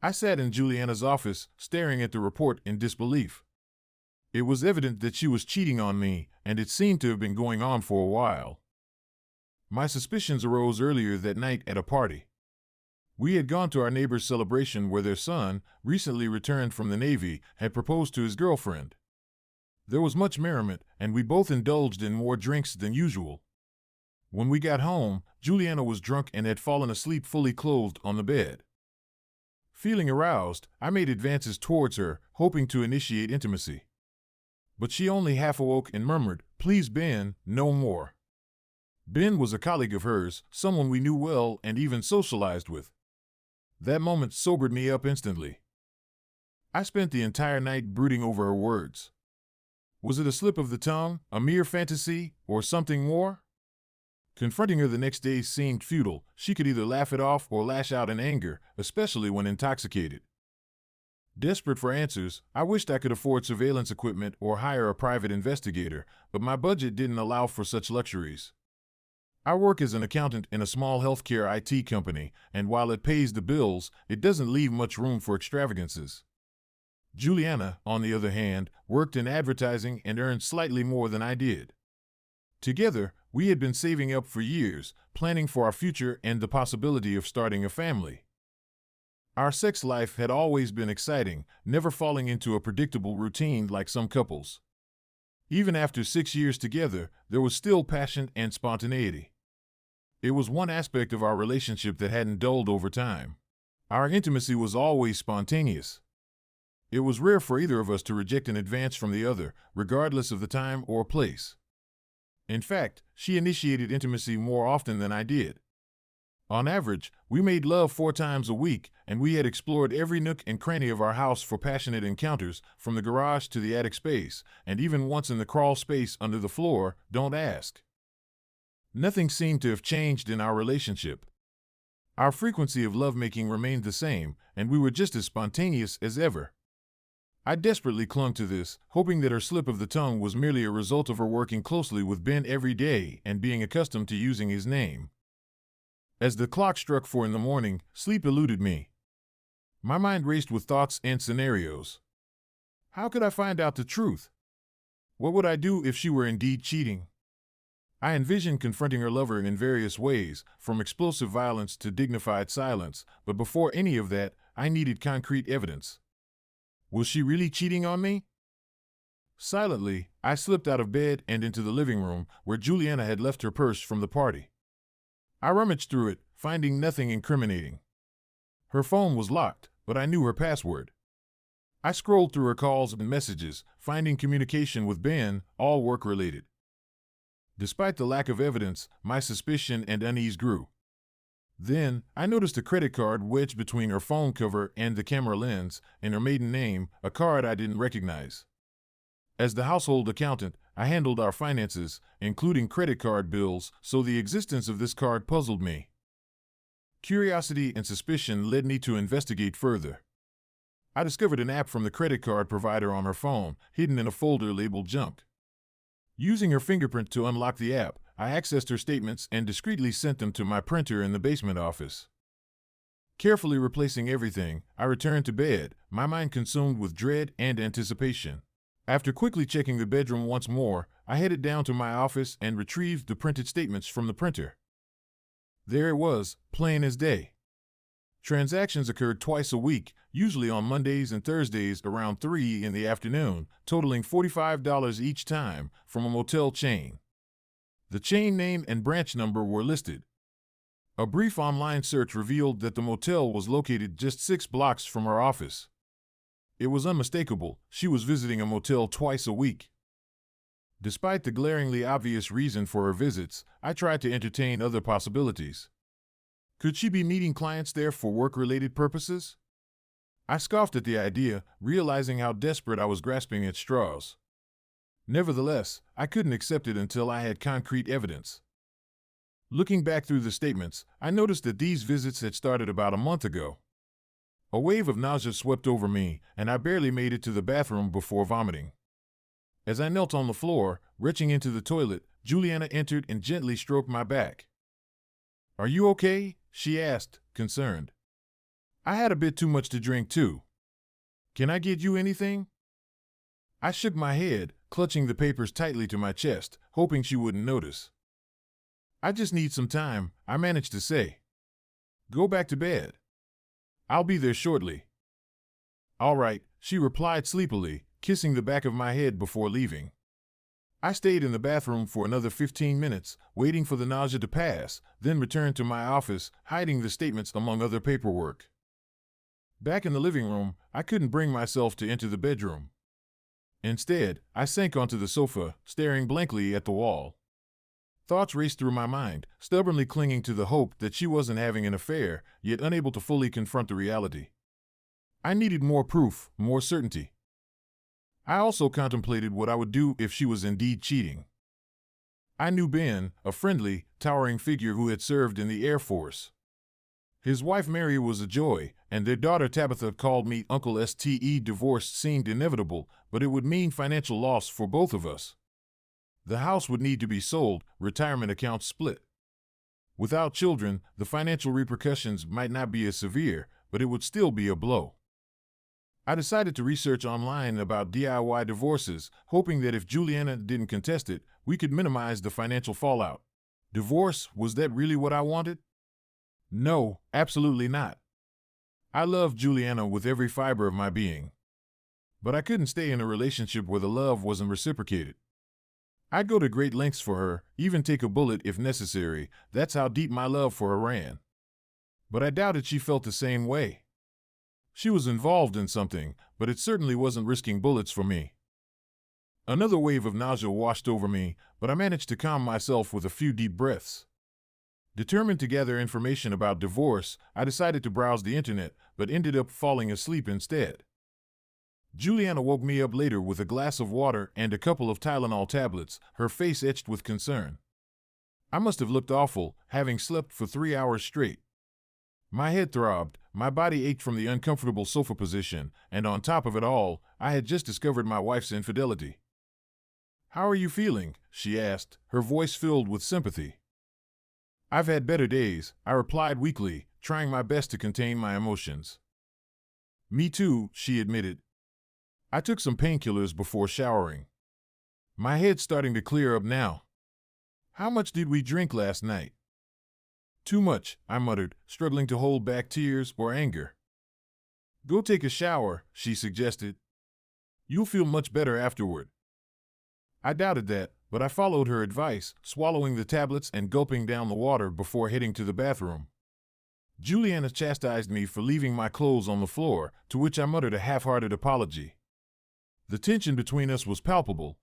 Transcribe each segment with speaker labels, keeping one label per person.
Speaker 1: I sat in Juliana's office, staring at the report in disbelief. It was evident that she was cheating on me, and it seemed to have been going on for a while. My suspicions arose earlier that night at a party. We had gone to our neighbor's celebration where their son, recently returned from the Navy, had proposed to his girlfriend. There was much merriment, and we both indulged in more drinks than usual. When we got home, Juliana was drunk and had fallen asleep fully clothed on the bed. Feeling aroused, I made advances towards her, hoping to initiate intimacy. But she only half awoke and murmured, "Please, Ben, no more." Ben was a colleague of hers, someone we knew well and even socialized with. That moment sobered me up instantly. I spent the entire night brooding over her words. Was it a slip of the tongue, a mere fantasy, or something more? Confronting her the next day seemed futile. She could either laugh it off or lash out in anger, especially when intoxicated. Desperate for answers, I wished I could afford surveillance equipment or hire a private investigator, but my budget didn't allow for such luxuries. I work as an accountant in a small healthcare IT company, and while it pays the bills, it doesn't leave much room for extravagances. Juliana, on the other hand, worked in advertising and earned slightly more than I did. Together, we had been saving up for years, planning for our future and the possibility of starting a family. Our sex life had always been exciting, never falling into a predictable routine like some couples. Even after 6 years together, there was still passion and spontaneity. It was one aspect of our relationship that hadn't dulled over time. Our intimacy was always spontaneous. It was rare for either of us to reject an advance from the other, regardless of the time or place. In fact, she initiated intimacy more often than I did. On average, we made love 4 times a week, and we had explored every nook and cranny of our house for passionate encounters, from the garage to the attic space, and even once in the crawl space under the floor, don't ask. Nothing seemed to have changed in our relationship. Our frequency of lovemaking remained the same, and we were just as spontaneous as ever. I desperately clung to this, hoping that her slip of the tongue was merely a result of her working closely with Ben every day and being accustomed to using his name. As the clock struck 4 in the morning, sleep eluded me. My mind raced with thoughts and scenarios. How could I find out the truth? What would I do if she were indeed cheating? I envisioned confronting her lover in various ways, from explosive violence to dignified silence, but before any of that, I needed concrete evidence. Was she really cheating on me? Silently, I slipped out of bed and into the living room, where Juliana had left her purse from the party. I rummaged through it, finding nothing incriminating. Her phone was locked, but I knew her password. I scrolled through her calls and messages, finding communication with Ben, all work-related. Despite the lack of evidence, my suspicion and unease grew. Then, I noticed a credit card wedged between her phone cover and the camera lens, and her maiden name, a card I didn't recognize. As the household accountant, I handled our finances, including credit card bills, so the existence of this card puzzled me. Curiosity and suspicion led me to investigate further. I discovered an app from the credit card provider on her phone, hidden in a folder labeled Junk. Using her fingerprint to unlock the app, I accessed her statements and discreetly sent them to my printer in the basement office. Carefully replacing everything, I returned to bed, my mind consumed with dread and anticipation. After quickly checking the bedroom once more, I headed down to my office and retrieved the printed statements from the printer. There it was, plain as day. Transactions occurred twice a week, usually on Mondays and Thursdays around 3 in the afternoon, totaling $45 each time, from a motel chain. The chain name and branch number were listed. A brief online search revealed that the motel was located just 6 blocks from our office. It was unmistakable, she was visiting a motel twice a week. Despite the glaringly obvious reason for her visits, I tried to entertain other possibilities. Could she be meeting clients there for work-related purposes? I scoffed at the idea, realizing how desperate I was grasping at straws. Nevertheless, I couldn't accept it until I had concrete evidence. Looking back through the statements, I noticed that these visits had started about a month ago. A wave of nausea swept over me, and I barely made it to the bathroom before vomiting. As I knelt on the floor, retching into the toilet, Juliana entered and gently stroked my back. "Are you okay?" she asked, concerned. I had a bit too much to drink too. Can I get you anything? I shook my head, clutching the papers tightly to my chest, hoping she wouldn't notice. I just need some time, I managed to say. Go back to bed. I'll be there shortly. All right, she replied sleepily, kissing the back of my head before leaving. I stayed in the bathroom for another 15 minutes, waiting for the nausea to pass, then returned to my office, hiding the statements among other paperwork. Back in the living room, I couldn't bring myself to enter the bedroom. Instead, I sank onto the sofa, staring blankly at the wall. Thoughts raced through my mind, stubbornly clinging to the hope that she wasn't having an affair, yet unable to fully confront the reality. I needed more proof, more certainty. I also contemplated what I would do if she was indeed cheating. I knew Ben, a friendly, towering figure who had served in the Air Force. His wife Mary was a joy, and their daughter Tabitha called me Uncle Ste. Divorce seemed inevitable, but it would mean financial loss for both of us. The house would need to be sold, retirement accounts split. Without children, the financial repercussions might not be as severe, but it would still be a blow. I decided to research online about DIY divorces, hoping that if Juliana didn't contest it, we could minimize the financial fallout. Divorce, was that really what I wanted? No, absolutely not. I loved Juliana with every fiber of my being. But I couldn't stay in a relationship where the love wasn't reciprocated. I'd go to great lengths for her, even take a bullet if necessary. That's how deep my love for her ran. But I doubted she felt the same way. She was involved in something, but it certainly wasn't risking bullets for me. Another wave of nausea washed over me, but I managed to calm myself with a few deep breaths. Determined to gather information about divorce, I decided to browse the internet, but ended up falling asleep instead. Juliana woke me up later with a glass of water and a couple of Tylenol tablets, her face etched with concern. I must have looked awful, having slept for 3 hours straight. My head throbbed, my body ached from the uncomfortable sofa position, and on top of it all, I had just discovered my wife's infidelity. "How are you feeling?" she asked, her voice filled with sympathy. "I've had better days," I replied weakly, trying my best to contain my emotions. "Me too," she admitted. "I took some painkillers before showering. My head's starting to clear up now. How much did we drink last night?" "Too much," I muttered, struggling to hold back tears or anger. "Go take a shower," she suggested. "You'll feel much better afterward." I doubted that, but I followed her advice, swallowing the tablets and gulping down the water before heading to the bathroom. Juliana chastised me for leaving my clothes on the floor, to which I muttered a half-hearted apology. The tension between us was palpable.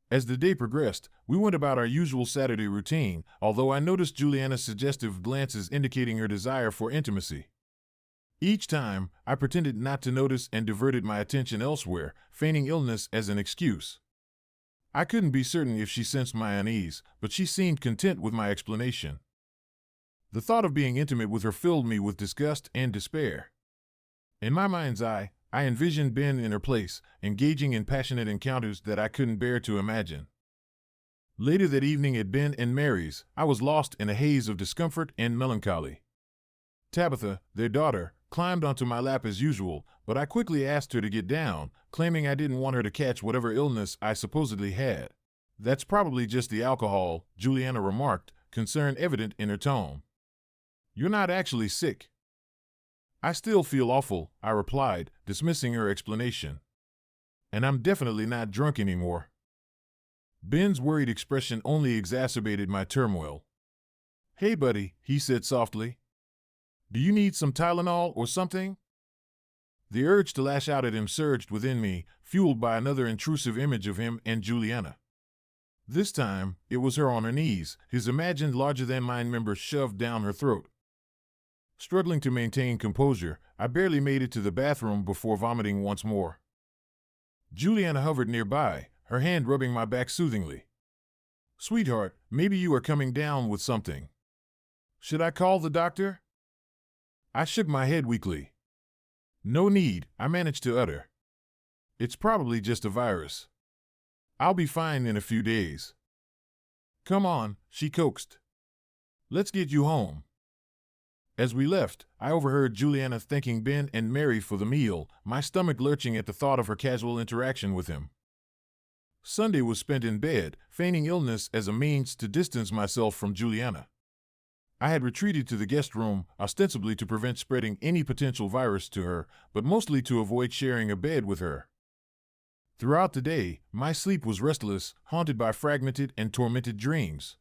Speaker 1: As the day progressed, we went about our usual Saturday routine, although I noticed Juliana's suggestive glances indicating her desire for intimacy. Each time, I pretended not to notice and diverted my attention elsewhere, feigning illness as an excuse. I couldn't be certain if she sensed my unease, but she seemed content with my explanation. The thought of being intimate with her filled me with disgust and despair. In my mind's eye, I envisioned Ben in her place, engaging in passionate encounters that I couldn't bear to imagine. Later that evening at Ben and Mary's, I was lost in a haze of discomfort and melancholy. Tabitha, their daughter, climbed onto my lap as usual, but I quickly asked her to get down, claiming I didn't want her to catch whatever illness I supposedly had. "That's probably just the alcohol," Juliana remarked, concern evident in her tone. "You're not actually sick." "I still feel awful," I replied, dismissing her explanation. "And I'm definitely not drunk anymore." Ben's worried expression only exacerbated my turmoil. "Hey buddy," he said softly. "Do you need some Tylenol or something?" The urge to lash out at him surged within me, fueled by another intrusive image of him and Juliana. This time, it was her on her knees, his imagined larger-than-mine member shoved down her throat. Struggling to maintain composure, I barely made it to the bathroom before vomiting once more. Juliana hovered nearby, her hand rubbing my back soothingly. "Sweetheart, maybe you are coming down with something. Should I call the doctor?" I shook my head weakly. "No need," I managed to utter. "It's probably just a virus. I'll be fine in a few days." "Come on," she coaxed. "Let's get you home." As we left, I overheard Juliana thanking Ben and Mary for the meal, my stomach lurching at the thought of her casual interaction with him. Sunday was spent in bed, feigning illness as a means to distance myself from Juliana. I had retreated to the guest room, ostensibly to prevent spreading any potential virus to her, but mostly to avoid sharing a bed with her. Throughout the day, my sleep was restless, haunted by fragmented and tormented dreams.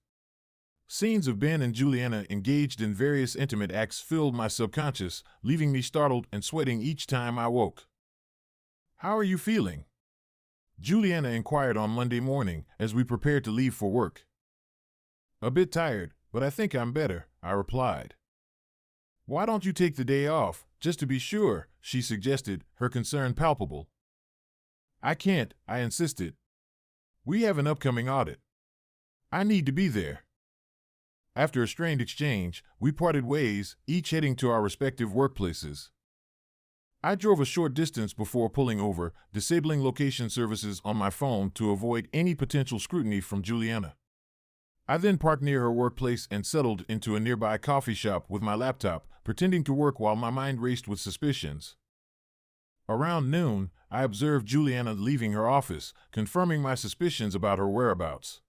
Speaker 1: Scenes of Ben and Juliana engaged in various intimate acts filled my subconscious, leaving me startled and sweating each time I woke. "How are you feeling?" Juliana inquired on Monday morning as we prepared to leave for work. "A bit tired, but I think I'm better," I replied. "Why don't you take the day off, just to be sure?" she suggested, her concern palpable. "I can't," I insisted. "We have an upcoming audit. I need to be there." After a strained exchange, we parted ways, each heading to our respective workplaces. I drove a short distance before pulling over, disabling location services on my phone to avoid any potential scrutiny from Juliana. I then parked near her workplace and settled into a nearby coffee shop with my laptop, pretending to work while my mind raced with suspicions. Around noon, I observed Juliana leaving her office, confirming my suspicions about her whereabouts.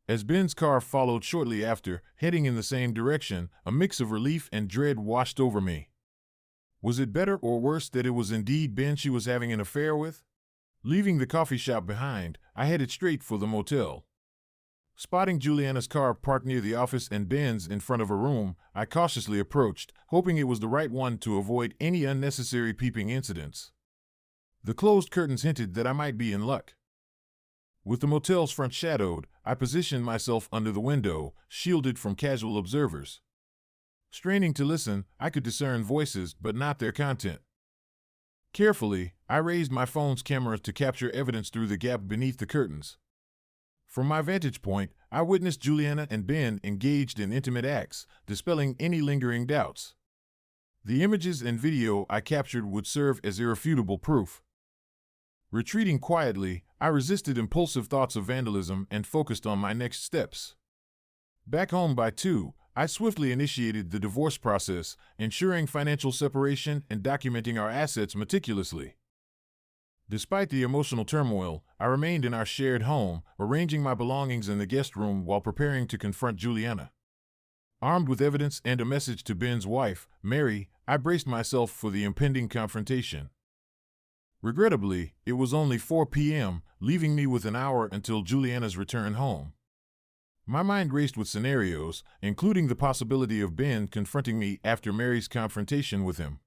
Speaker 1: As Ben's car followed shortly after, heading in the same direction, a mix of relief and dread washed over me. Was it better or worse that it was indeed Ben she was having an affair with? Leaving the coffee shop behind, I headed straight for the motel. Spotting Juliana's car parked near the office and Ben's in front of her room, I cautiously approached, hoping it was the right one to avoid any unnecessary peeping incidents. The closed curtains hinted that I might be in luck. With the motel's front shadowed, I positioned myself under the window, shielded from casual observers. Straining to listen, I could discern voices, but not their content. Carefully, I raised my phone's camera to capture evidence through the gap beneath the curtains. From my vantage point, I witnessed Juliana and Ben engaged in intimate acts, dispelling any lingering doubts. The images and video I captured would serve as irrefutable proof. Retreating quietly, I resisted impulsive thoughts of vandalism and focused on my next steps. Back home by 2, I swiftly initiated the divorce process, ensuring financial separation and documenting our assets meticulously. Despite the emotional turmoil, I remained in our shared home, arranging my belongings in the guest room while preparing to confront Juliana. Armed with evidence and a message to Ben's wife, Mary, I braced myself for the impending confrontation. Regrettably, it was only 4 p.m., leaving me with an hour until Juliana's return home. My mind raced with scenarios, including the possibility of Ben confronting me after Mary's confrontation with him.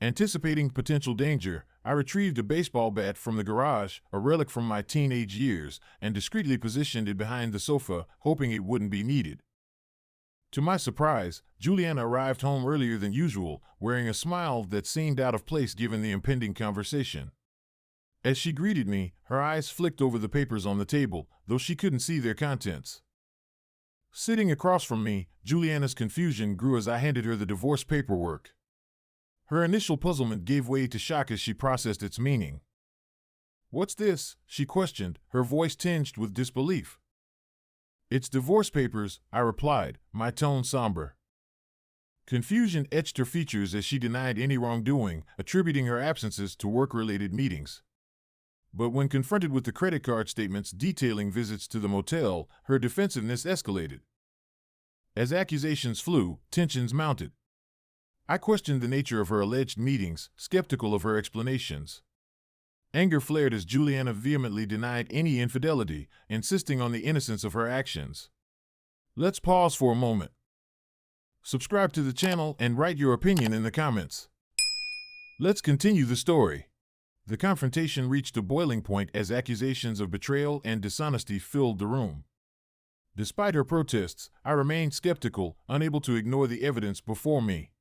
Speaker 1: Anticipating potential danger, I retrieved a baseball bat from the garage, a relic from my teenage years, and discreetly positioned it behind the sofa, hoping it wouldn't be needed. To my surprise, Juliana arrived home earlier than usual, wearing a smile that seemed out of place given the impending conversation. As she greeted me, her eyes flicked over the papers on the table, though she couldn't see their contents. Sitting across from me, Juliana's confusion grew as I handed her the divorce paperwork. Her initial puzzlement gave way to shock as she processed its meaning. "What's this?" she questioned, her voice tinged with disbelief. "It's divorce papers," I replied, my tone somber. Confusion etched her features as she denied any wrongdoing, attributing her absences to work-related meetings. But when confronted with the credit card statements detailing visits to the motel, her defensiveness escalated. As accusations flew, tensions mounted. I questioned the nature of her alleged meetings, skeptical of her explanations. Anger flared as Juliana vehemently denied any infidelity, insisting on the innocence of her actions. Let's pause for a moment. Subscribe to the channel and write your opinion in the comments. Let's continue the story. The confrontation reached a boiling point as accusations of betrayal and dishonesty filled the room. Despite her protests, I remained skeptical, unable to ignore the evidence before me.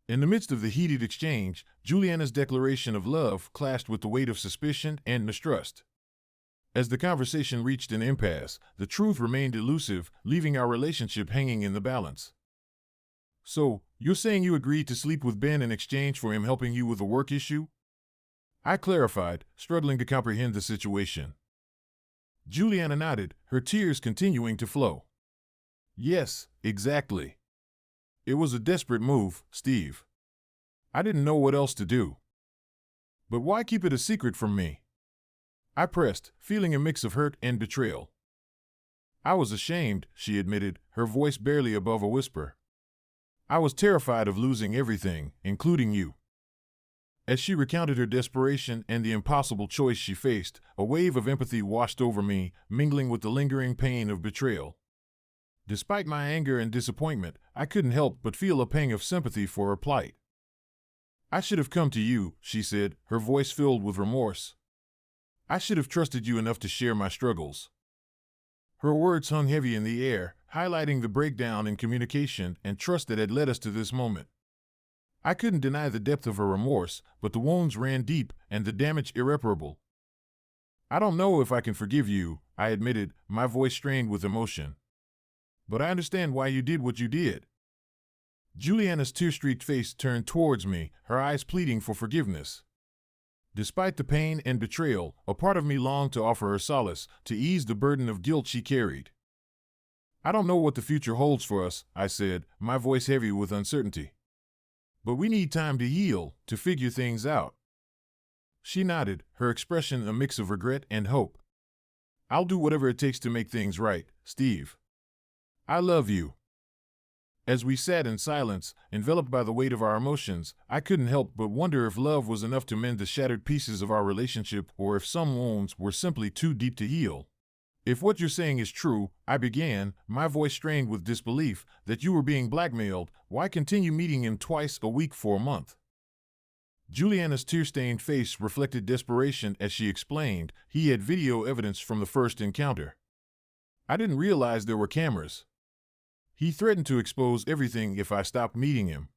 Speaker 1: In the midst of the heated exchange, Juliana's declaration of love clashed with the weight of suspicion and mistrust. As the conversation reached an impasse, the truth remained elusive, leaving our relationship hanging in the balance. "So, you're saying you agreed to sleep with Ben in exchange for him helping you with a work issue?" I clarified, struggling to comprehend the situation. Juliana nodded, her tears continuing to flow. "Yes, exactly. It was a desperate move, Steve. I didn't know what else to do. But why keep it a secret from me? I pressed, feeling a mix of hurt and betrayal. I was ashamed, she admitted, her voice barely above a whisper. I was terrified of losing everything, including you. As she recounted her desperation and the impossible choice she faced, a wave of empathy washed over me, mingling with the lingering pain of betrayal. Despite my anger and disappointment, I couldn't help but feel a pang of sympathy for her plight. I should have come to you, she said, her voice filled with remorse. I should have trusted you enough to share my struggles. Her words hung heavy in the air, highlighting the breakdown in communication and trust that had led us to this moment. I couldn't deny the depth of her remorse, but the wounds ran deep and the damage irreparable. I don't know if I can forgive you, I admitted, my voice strained with emotion. But I understand why you did what you did. Juliana's tear-streaked face turned towards me, her eyes pleading for forgiveness. Despite the pain and betrayal, a part of me longed to offer her solace, to ease the burden of guilt she carried. I don't know what the future holds for us, I said, my voice heavy with uncertainty. But we need time to heal, to figure things out. She nodded, her expression a mix of regret and hope. I'll do whatever it takes to make things right, Steve. I love you. As we sat in silence, enveloped by the weight of our emotions, I couldn't help but wonder if love was enough to mend the shattered pieces of our relationship or if some wounds were simply too deep to heal. If what you're saying is true, I began, my voice strained with disbelief, that you were being blackmailed, why continue meeting him twice a week for a month? Juliana's tear-stained face reflected desperation as she explained, he had video evidence from the first encounter. I didn't realize there were cameras. He threatened to expose everything if I stopped meeting him.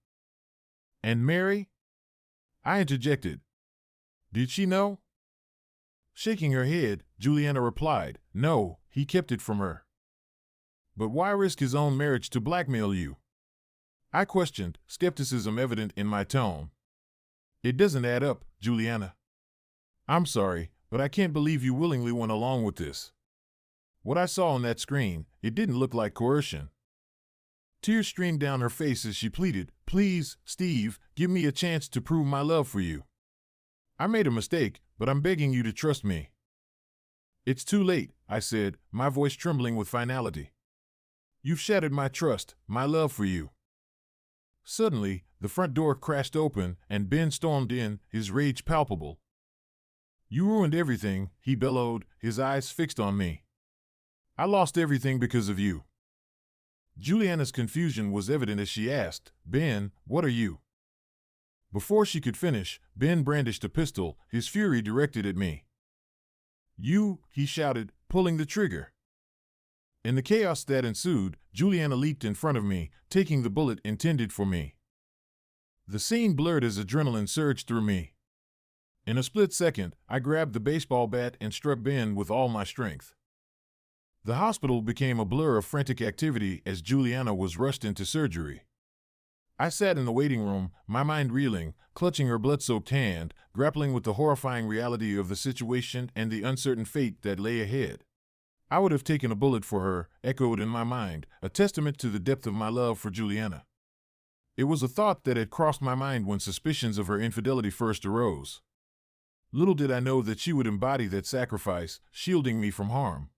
Speaker 1: And Mary? I interjected. Did she know? Shaking her head, Juliana replied, no, he kept it from her. But why risk his own marriage to blackmail you? I questioned, skepticism evident in my tone. It doesn't add up, Juliana. I'm sorry, but I can't believe you willingly went along with this. What I saw on that screen, it didn't look like coercion. Tears streamed down her face as she pleaded, please, Steve, give me a chance to prove my love for you. I made a mistake, but I'm begging you to trust me. It's too late, I said, my voice trembling with finality. You've shattered my trust, my love for you. Suddenly, the front door crashed open and Ben stormed in, his rage palpable. You ruined everything, he bellowed, his eyes fixed on me. I lost everything because of you. Juliana's confusion was evident as she asked, Ben, what are you? Before she could finish, Ben brandished a pistol, his fury directed at me. You, he shouted, pulling the trigger. In the chaos that ensued, Juliana leaped in front of me, taking the bullet intended for me. The scene blurred as adrenaline surged through me. In a split second, I grabbed the baseball bat and struck Ben with all my strength. The hospital became a blur of frantic activity as Juliana was rushed into surgery. I sat in the waiting room, my mind reeling, clutching her blood-soaked hand, grappling with the horrifying reality of the situation and the uncertain fate that lay ahead. I would have taken a bullet for her, echoed in my mind, a testament to the depth of my love for Juliana. It was a thought that had crossed my mind when suspicions of her infidelity first arose. Little did I know that she would embody that sacrifice, shielding me from harm.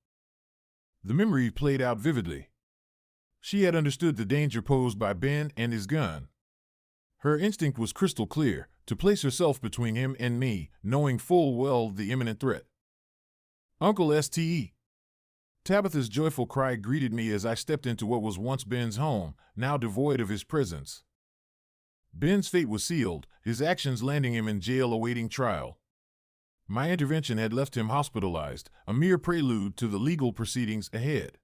Speaker 1: The memory played out vividly. She had understood the danger posed by Ben and his gun. Her instinct was crystal clear, to place herself between him and me, knowing full well the imminent threat. Uncle Ste. Tabitha's joyful cry greeted me as I stepped into what was once Ben's home, now devoid of his presence. Ben's fate was sealed, his actions landing him in jail awaiting trial. My intervention had left him hospitalized, a mere prelude to the legal proceedings ahead.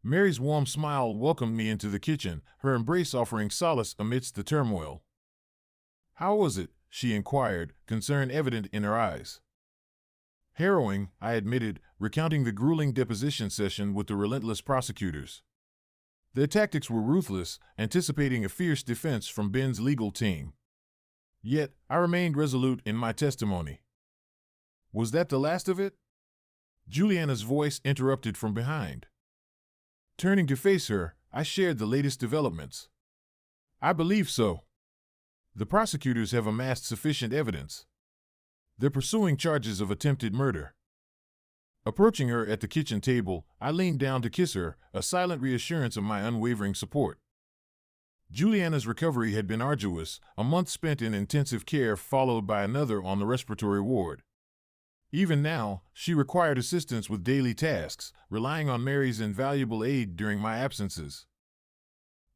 Speaker 1: Mary's warm smile welcomed me into the kitchen, her embrace offering solace amidst the turmoil. How was it? She inquired, concern evident in her eyes. Harrowing, I admitted, recounting the grueling deposition session with the relentless prosecutors. Their tactics were ruthless, anticipating a fierce defense from Ben's legal team. Yet, I remained resolute in my testimony. Was that the last of it? Juliana's voice interrupted from behind. Turning to face her, I shared the latest developments. I believe so. The prosecutors have amassed sufficient evidence. They're pursuing charges of attempted murder. Approaching her at the kitchen table, I leaned down to kiss her, a silent reassurance of my unwavering support. Juliana's recovery had been arduous, a month spent in intensive care followed by another on the respiratory ward. Even now, she required assistance with daily tasks, relying on Mary's invaluable aid during my absences.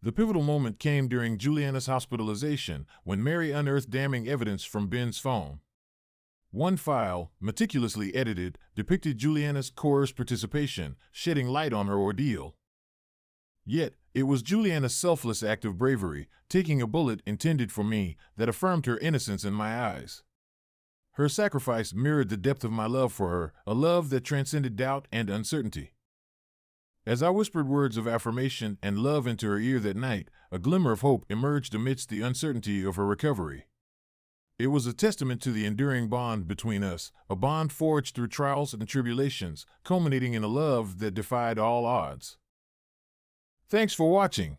Speaker 1: The pivotal moment came during Juliana's hospitalization, when Mary unearthed damning evidence from Ben's phone. One file, meticulously edited, depicted Juliana's coerced participation, shedding light on her ordeal. Yet, it was Juliana's selfless act of bravery, taking a bullet intended for me, that affirmed her innocence in my eyes. Her sacrifice mirrored the depth of my love for her, a love that transcended doubt and uncertainty. As I whispered words of affirmation and love into her ear that night, a glimmer of hope emerged amidst the uncertainty of her recovery. It was a testament to the enduring bond between us, a bond forged through trials and tribulations, culminating in a love that defied all odds. Thanks for watching.